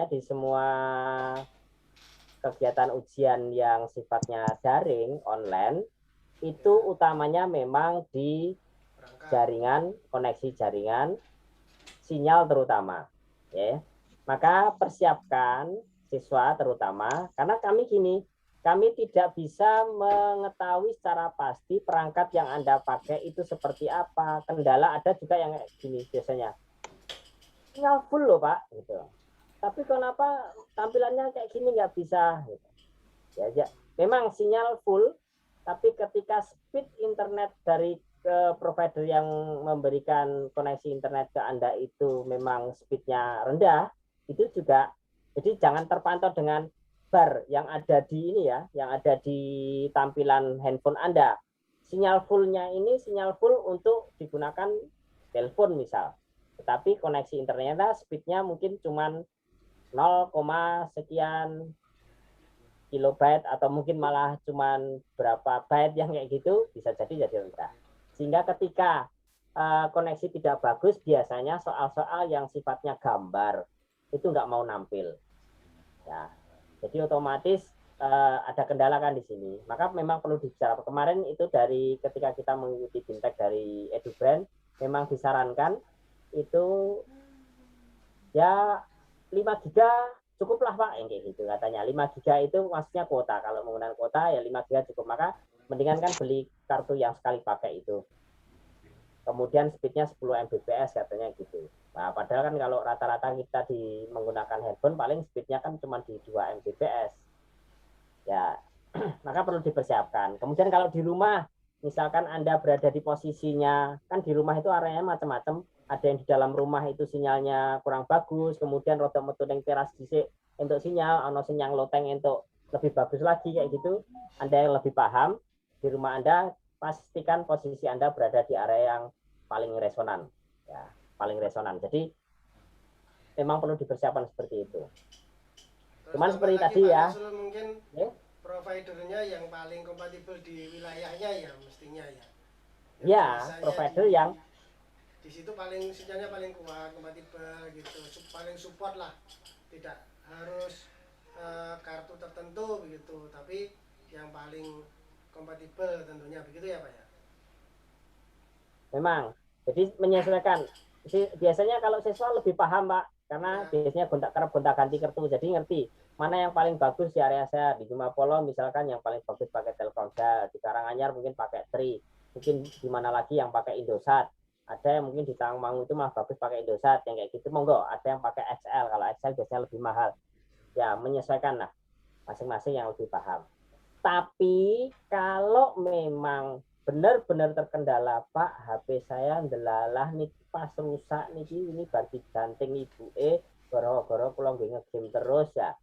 di semua kegiatan ujian yang sifatnya daring, online, itu utamanya memang di jaringan, koneksi jaringan, sinyal terutama. Ya. Maka persiapkan siswa terutama, karena kami tidak bisa mengetahui secara pasti perangkat yang Anda pakai itu seperti apa. Kendala ada juga yang gini biasanya. sinyal full loh Pak, gitu. Tapi kenapa tampilannya kayak gini nggak bisa? Gitu. Ya, memang sinyal full, tapi ketika speed internet dari provider yang memberikan koneksi internet ke Anda itu memang speednya rendah, itu juga, jadi jangan terpantau dengan bar yang ada di ini ya, yang ada di tampilan handphone Anda. Sinyal fullnya ini sinyal full untuk digunakan telepon misal, tetapi koneksi internetnya speednya mungkin cuman 0, sekian kilobyte atau mungkin malah cuman berapa byte yang kayak gitu, bisa jadi rendah. Sehingga ketika koneksi tidak bagus, biasanya soal-soal yang sifatnya gambar itu nggak mau nampil. Ya, jadi otomatis ada kendala kan di sini. Maka memang perlu dibicarakan. Kemarin itu dari ketika kita mengikuti bintek dari EduBrand, memang disarankan itu ya 5 giga cukuplah Pak, yang kayak gitu katanya. 5 giga itu maksudnya kuota. Kalau menggunakan kuota ya 5 giga cukup. Maka mendingan kan beli kartu yang sekali pakai itu. Kemudian speednya 10 Mbps katanya gitu. Nah, padahal kan kalau rata-rata kita menggunakan handphone paling speednya kan cuma di 2 Mbps. Ya, maka perlu dipersiapkan. Kemudian kalau di rumah, misalkan Anda berada di posisinya, kan di rumah itu areanya macam-macam. Ada yang di dalam rumah itu sinyalnya kurang bagus, kemudian roda metu yang teras dhisik untuk sinyal, ono sinyal loteng untuk lebih bagus lagi kayak gitu. Anda yang lebih paham, di rumah Anda pastikan posisi Anda berada di area yang paling resonan, ya, paling resonan. Jadi memang perlu dipersiapkan seperti itu. Cuman seperti tadi ya, mungkin providernya yang paling kompatibel di wilayahnya ya mestinya ya. Ya, provider yang di situ paling sinyalnya paling kuat, kompatibel gitu, paling support lah. Tidak harus kartu tertentu begitu, tapi yang paling kompatibel tentunya begitu ya Pak ya. Memang, jadi menyesuaikan. Biasanya kalau siswa lebih paham Pak, karena biasanya gonta-ganti kartu, jadi ngerti mana yang paling bagus di area saya. Di Jumapolo misalkan yang paling bagus pakai Telkomsel, di Karanganyar mungkin pakai Tri, mungkin di mana lagi yang pakai Indosat, ada yang mungkin di Tangmangu itu malah bagus pakai Indosat, yang kayak gitu monggo. Ada yang pakai XL, kalau XL biasanya lebih mahal. Ya menyesuaikan lah, masing-masing yang lebih paham. Tapi kalau memang benar-benar terkendala Pak, HP saya ndelalah nih pas rusak nih, ini bagi janting ibu goro-goro kula nge-game terus ya.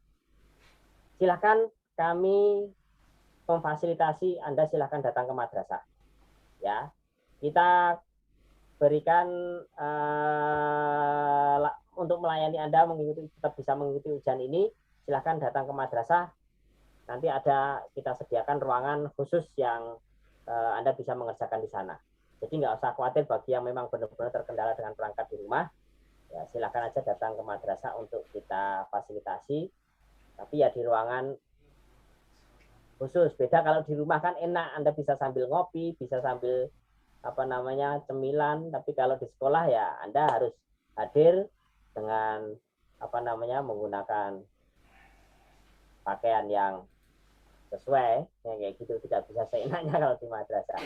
Silahkan kami memfasilitasi Anda, silahkan datang ke madrasah. Ya, kita berikan untuk melayani Anda tetap bisa mengikuti ujian ini. Silahkan datang ke madrasah. Nanti kita sediakan ruangan khusus yang Anda bisa mengerjakan di sana. Jadi nggak usah khawatir bagi yang memang benar-benar terkendala dengan perangkat di rumah. Ya, silakan aja datang ke madrasah untuk kita fasilitasi. Tapi ya di ruangan khusus. Beda kalau di rumah kan enak, Anda bisa sambil ngopi, bisa sambil cemilan. Tapi kalau di sekolah ya Anda harus hadir dengan menggunakan pakaian yang sesuai, yang kayak gitu, tidak bisa seenaknya kalau di madrasah.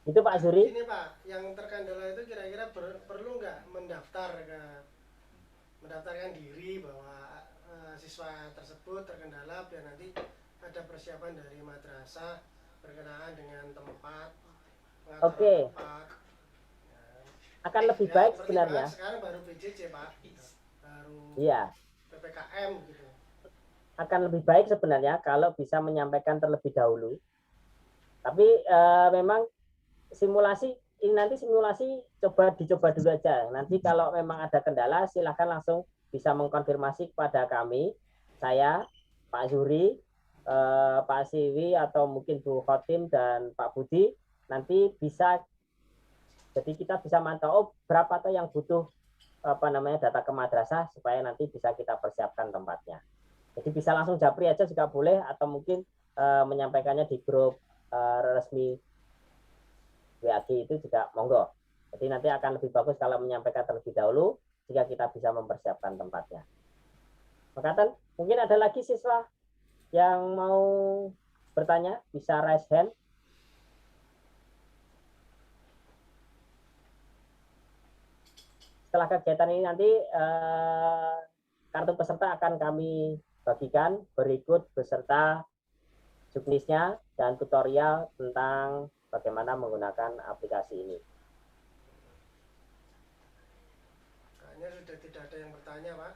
Itu Pak Zuri. Ini Pak, yang terkendala itu kira-kira perlu nggak mendaftarkan diri bahwa siswa tersebut terkendala, biar nanti ada persiapan dari madrasah berkenaan dengan tempat. Oke. Tempat. Akan lebih baik sebenarnya. Sekarang baru PJJ Pak, baru iya. PPKM gitu. Akan lebih baik sebenarnya kalau bisa menyampaikan terlebih dahulu. Tapi memang simulasi dicoba dulu aja. Nanti kalau memang ada kendala, silahkan langsung bisa mengkonfirmasi kepada kami, saya, Pak Zuri, Pak Siwi, atau mungkin Bu Khotim dan Pak Budi. Nanti bisa, jadi kita bisa mantau berapa tuh yang butuh data ke madrasah, supaya nanti bisa kita persiapkan tempatnya. Jadi bisa langsung japri aja juga boleh, atau mungkin menyampaikannya di grup resmi WAG itu juga monggo. Jadi nanti akan lebih bagus kalau menyampaikan terlebih dahulu, jika kita bisa mempersiapkan tempatnya. Makatan, mungkin ada lagi siswa yang mau bertanya, bisa raise hand. setelah kegiatan ini nanti kartu peserta akan kami bagikan berikut beserta juknisnya dan tutorial tentang bagaimana menggunakan aplikasi ini. Kayaknya sudah tidak ada yang bertanya, Pak.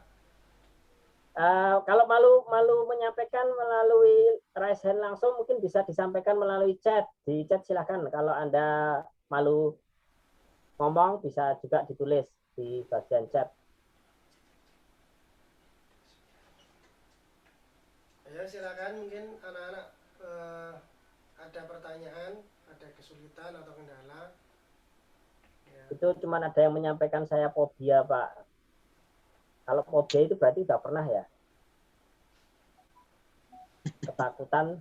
Kalau malu menyampaikan melalui raise hand langsung, mungkin bisa disampaikan melalui chat. Di chat silakan. Kalau Anda malu ngomong, bisa juga ditulis di bagian chat. Ya, silakan. Mungkin anak-anak ada pertanyaan, ada kesulitan atau kendala. Ya. Itu cuma ada yang menyampaikan saya fobia, Pak. Kalau fobia itu berarti udah pernah ya? Ketakutan.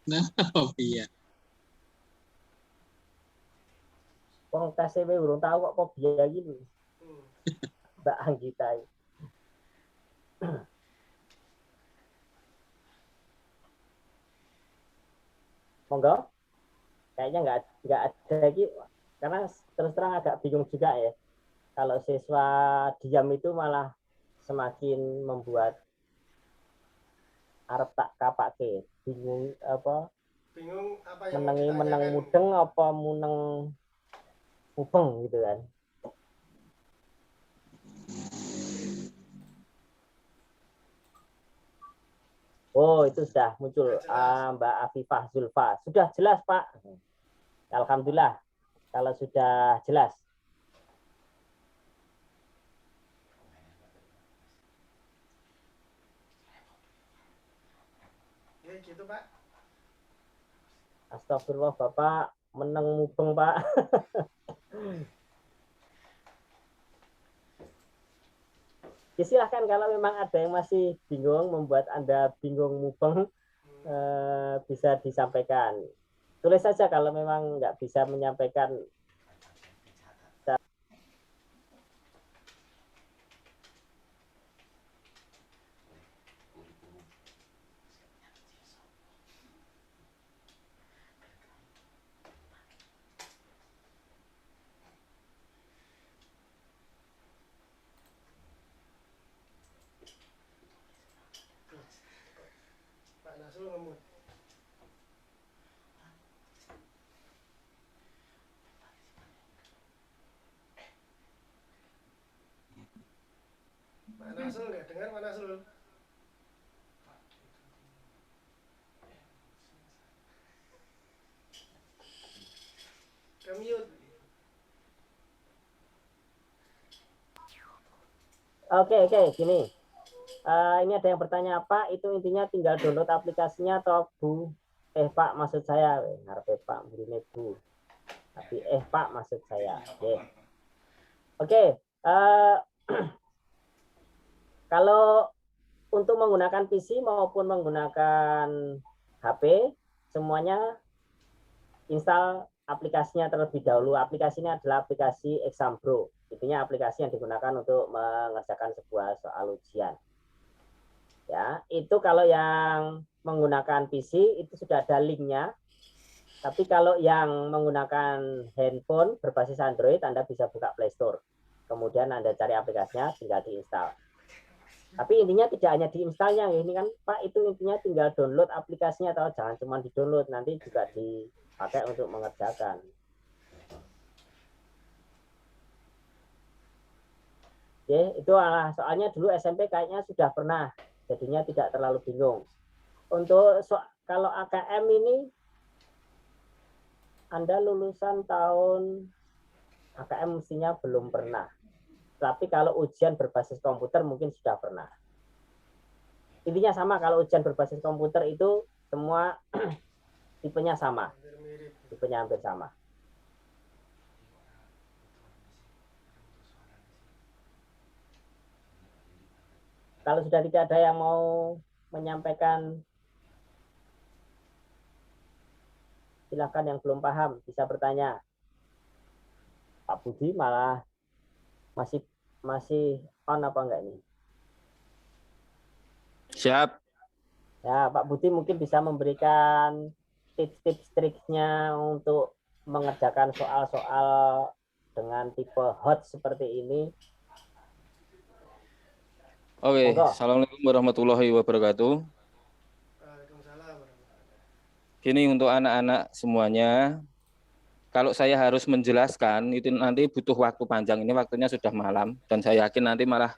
Nah, fobia. Wong TCW belum tahu kok fobia gitu. Mbak Anggita. Monggo. Kayaknya nggak ada lagi, karena terus terang agak bingung juga ya. Kalau siswa diam itu malah semakin membuat arep tak kapake, bingung apa? Bingung apa yang Meneng mudeng apa muneng mubeng gitu kan. Oh, itu sudah muncul Mbak Afifah Zulfa. Sudah jelas, Pak. Alhamdulillah kalau sudah jelas. Ya, gitu, Pak. Astagfirullah, Bapak meneng mubeng, Pak. Ya, silahkan kalau memang ada yang masih bingung, membuat Anda bingung mubeng, bisa disampaikan. Tulis saja kalau memang nggak bisa menyampaikan. Pak Nasrul ngemut. Pak Nasrul nggak dengar, Pak Nasrul? Mute. Oke, gini. Ini ada yang bertanya, Pak, itu intinya tinggal download aplikasinya atau Bu? Pak, maksud saya. Ngarep Pak, begini Bu. Tapi Pak, maksud saya. Oke. Kalau untuk menggunakan PC maupun menggunakan HP, semuanya install aplikasinya terlebih dahulu. Aplikasinya adalah aplikasi Exambro. Intinya aplikasi yang digunakan untuk mengerjakan sebuah soal ujian. Ya, itu kalau yang menggunakan PC itu sudah ada linknya. Tapi kalau yang menggunakan handphone berbasis Android, Anda bisa buka Play Store. Kemudian Anda cari aplikasinya, tinggal diinstal. Tapi intinya tidak hanya diinstalnya, ini kan Pak, itu intinya tinggal download aplikasinya, atau jangan cuma di-download, nanti juga dipakai untuk mengerjakan. Itu soalnya dulu SMP kayaknya sudah pernah, jadinya tidak terlalu bingung. Untuk kalau AKM ini, Anda lulusan tahun AKM mestinya belum pernah. Tapi kalau ujian berbasis komputer mungkin sudah pernah. Intinya sama, kalau ujian berbasis komputer itu semua tipenya sama. Tipenya hampir sama. Kalau sudah tidak ada yang mau menyampaikan, silakan yang belum paham bisa bertanya. Pak Budi malah masih on apa enggak ini? Siap. Ya, Pak Budi mungkin bisa memberikan tips-tips triknya untuk mengerjakan soal-soal dengan tipe hot seperti ini. Oke, Monggo. Assalamualaikum warahmatullahi wabarakatuh. Waalaikumsalam warahmatullahi. Gini untuk anak-anak semuanya, kalau saya harus menjelaskan itu nanti butuh waktu panjang. Ini waktunya sudah malam dan saya yakin nanti malah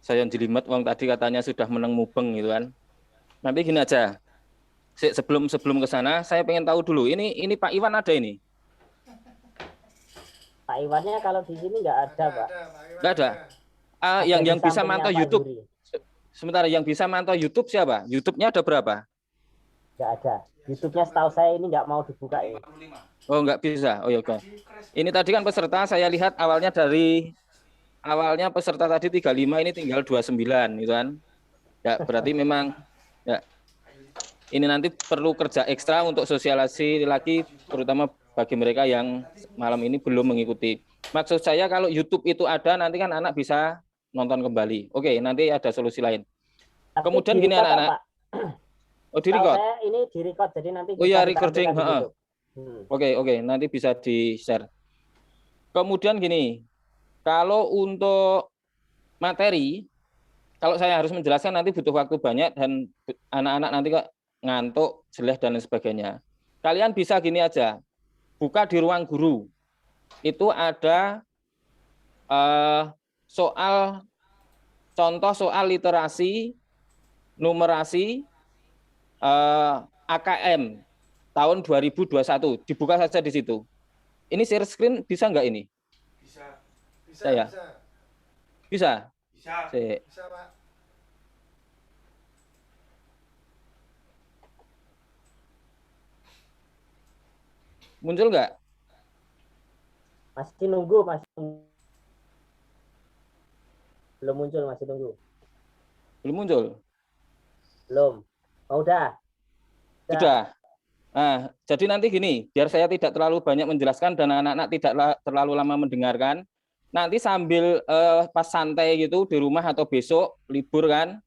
saya jelimet. Wong tadi katanya sudah meneng mubeng gitu kan. Nanti gini aja. Sebelum ke sana, saya pengen tahu dulu. Ini Pak Iwan ada ini? Pak Iwannya kalau di sini nggak ada, Pak. Nggak ada. Ada Yang di bisa sampingnya mantau Pak YouTube. Yuri. Sementara yang bisa mantau YouTube siapa? YouTube-nya ada berapa? Nggak ada. YouTube-nya setahu saya ini nggak mau dibuka ini. Oh, nggak bisa. Oh ya oke. Ini tadi kan peserta saya lihat awalnya peserta tadi 35, ini tinggal 29 gitu kan. Ya, berarti memang ya ini nanti perlu kerja ekstra untuk sosialisasi lagi terutama bagi mereka yang malam ini belum mengikuti. Maksud saya kalau YouTube itu ada nanti kan anak bisa nonton kembali. Oke, nanti ada solusi lain. Tapi Kemudian gini di-record, anak-anak. Pak. Oh, di Tahu record. saya ini di record, jadi nanti Oh ya, bisa recording, ditampilkan di heeh. YouTube. Oke, nanti bisa di-share. Kemudian gini, kalau untuk materi, kalau saya harus menjelaskan nanti butuh waktu banyak dan anak-anak nanti kok ngantuk, jelek dan lain sebagainya. Kalian bisa gini aja, buka di ruang guru. Itu ada contoh soal literasi, numerasi, AKM tahun 2021. Dibuka saja di situ. Ini share screen bisa nggak ini? Bisa. Saya. Bisa? Bisa, Pak. Muncul nggak? Masih nunggu, belum muncul, masih nunggu. Belum muncul? Belum. Oh, udah. Sudah. Nah, jadi nanti gini, biar saya tidak terlalu banyak menjelaskan dan anak-anak tidak terlalu lama mendengarkan, nanti sambil pas santai gitu di rumah atau besok libur kan,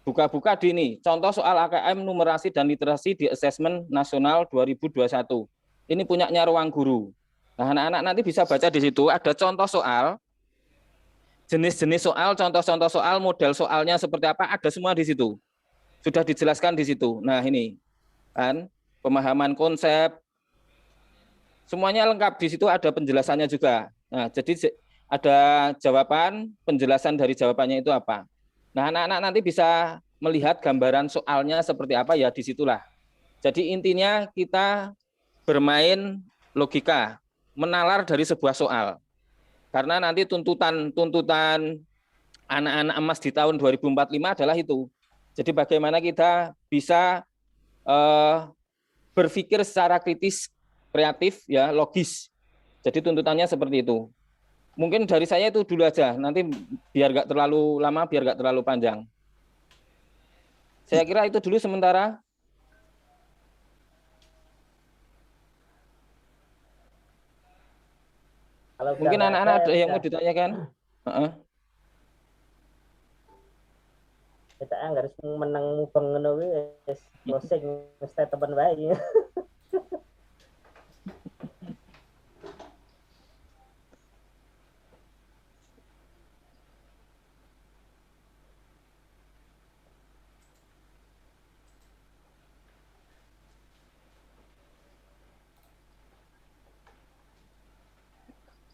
buka-buka di ini, contoh soal AKM numerasi dan literasi di Asesmen Nasional 2021. Ini punyanya Ruang Guru. Nah, anak-anak nanti bisa baca di situ, ada contoh soal, jenis-jenis soal, contoh-contoh soal, model soalnya seperti apa, ada semua di situ. Sudah dijelaskan di situ. Nah, ini kan pemahaman konsep, semuanya lengkap di situ, ada penjelasannya juga. Nah, jadi ada jawaban, penjelasan dari jawabannya itu apa. Nah, anak-anak nanti bisa melihat gambaran soalnya seperti apa ya, disitulah. Jadi intinya kita bermain logika, menalar dari sebuah soal. Karena nanti tuntutan anak-anak emas di tahun 2045 adalah itu. Jadi bagaimana kita bisa berpikir secara kritis, kreatif, ya, logis. Jadi tuntutannya seperti itu. Mungkin dari saya itu dulu aja. Nanti biar nggak terlalu lama, biar nggak terlalu panjang. Saya kira itu dulu sementara. Kalau Mungkin udah anak-anak ada yang udah. mau ditanyakan. Kita harus menang mubeng ngono wis closing statement wae.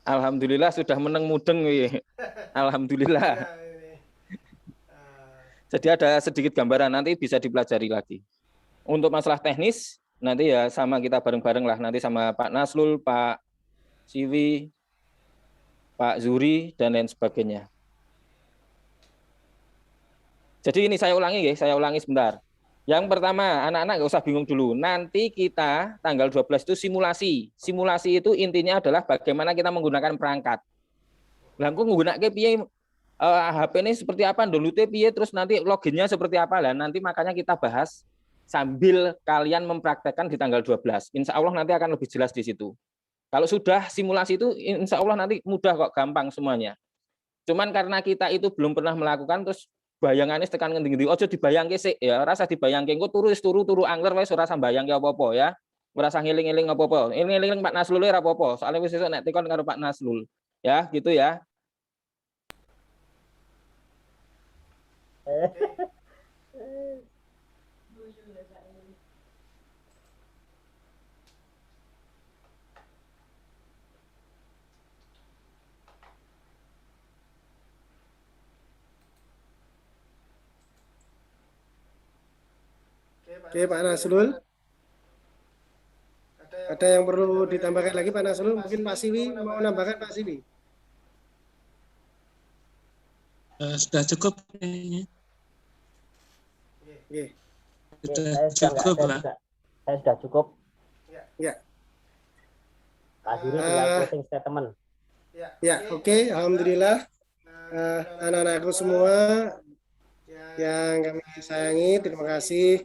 Alhamdulillah sudah meneng mudeng. Alhamdulillah. Jadi ada sedikit gambaran, nanti bisa dipelajari lagi. Untuk masalah teknis, nanti ya sama kita bareng-bareng lah. Nanti sama Pak Naslul, Pak Siwi, Pak Zuri, dan lain sebagainya. Jadi ini saya ulangi sebentar. Yang pertama, anak-anak nggak usah bingung dulu. Nanti kita tanggal 12 itu simulasi. Simulasi itu intinya adalah bagaimana kita menggunakan perangkat. Langkung menggunakan piye HP ini seperti apa, download piye, terus nanti loginnya seperti apa lah. Nanti makanya kita bahas sambil kalian mempraktekkan di tanggal 12. Insya Allah nanti akan lebih jelas di situ. Kalau sudah simulasi itu, insya Allah nanti mudah kok, gampang semuanya. Cuman karena kita itu belum pernah melakukan, terus bayangannya tekan ngendi-ngendi, ojo dibayangke sik ya, rasa dibayangke engko turu angler wis ora sambayangke apa-apa ya. Merasa ngiling-ngiling apa-apa. Ngiling-ngiling Pak Naslul ora apa-apa. Soalnya wis sesuk nek tekon karo Pak Naslul. Ya, gitu ya. Oke, Pak Nasrul. Ada yang perlu ditambahkan lagi Pak Nasrul? Mungkin Pak Siwi mau menambahkan Pak Siwi. Sudah cukup kayaknya. Oke. Sudah cukup lah. Saya sudah cukup. Ya. Pak Juri tinggal closing statement. Ya, oke. Alhamdulillah. Anak-anakku semua yang kami sayangi, terima kasih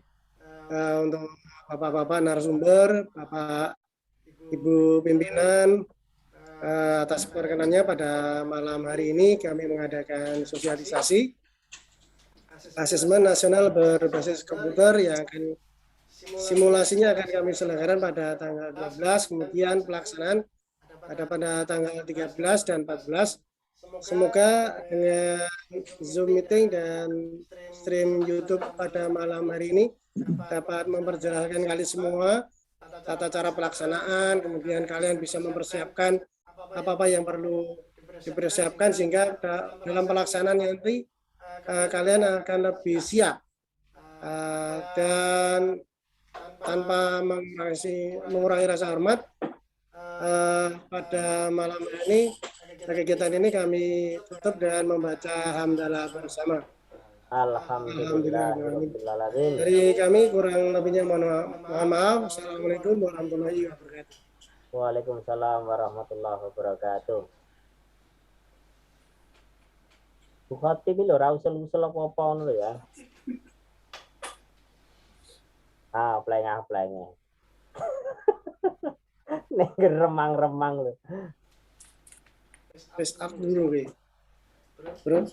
untuk Bapak-Bapak narasumber, Bapak Ibu pimpinan atas perkenannya pada malam hari ini kami mengadakan sosialisasi asesmen nasional berbasis komputer yang akan simulasinya akan kami selenggarakan pada tanggal 12, kemudian pelaksanaan pada tanggal 13 dan 14. Semoga dengan Zoom meeting dan stream YouTube pada malam hari ini dapat memperjelaskan kalian semua tata cara pelaksanaan, kemudian kalian bisa mempersiapkan apa-apa yang perlu dipersiapkan sehingga dalam pelaksanaan nanti kalian akan lebih siap dan tanpa mengurangi rasa hormat pada malam ini kegiatan ini kami tutup dengan membaca hamdalah bersama. Alhamdulillah. Dari kami kurang lebihnya mohon maaf. Assalamualaikum warahmatullahi wabarakatuh. Waalaikumsalam warahmatullahi wabarakatuh. Bu Khotib lho ora usul-usul apa-apa ngono lho ya. Pleng. Nek remang-remang lho. Wis up dulu, Bro.